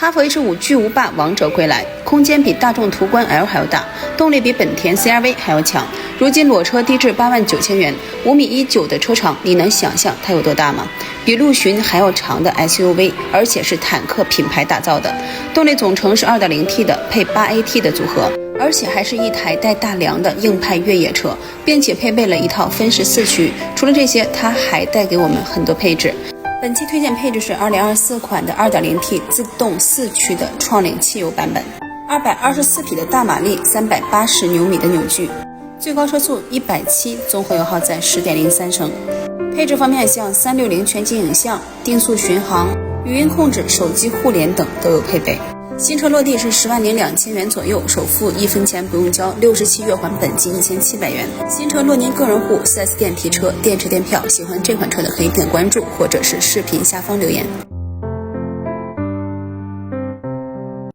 哈弗 H5 巨无霸王者归来，空间比大众途观 L 还要大，动力比本田 CR-V 还要强。如今裸车低至89000元，5.19米的车长，你能想象它有多大吗？比陆巡还要长的 SUV， 而且是坦克品牌打造的。动力总成是 2.0T 的，配 8AT 的组合，而且还是一台带大梁的硬派越野车，并且配备了一套分时四驱。除了这些，它还带给我们很多配置。本期推荐配置是2024款的 2.0T 自动四驱的创领汽油版本，224匹的大马力，380牛米的扭矩，最高车速170，综合油耗在10.03升。配置方面，像360全景影像、定速巡航、语音控制、手机互联等都有配备。新车落地是10.20万元左右，首付1分钱不用交，67月还本金1700元。新车落您个人户，4S店提车，电池电票。喜欢这款车的可以点关注，或者是视频下方留言。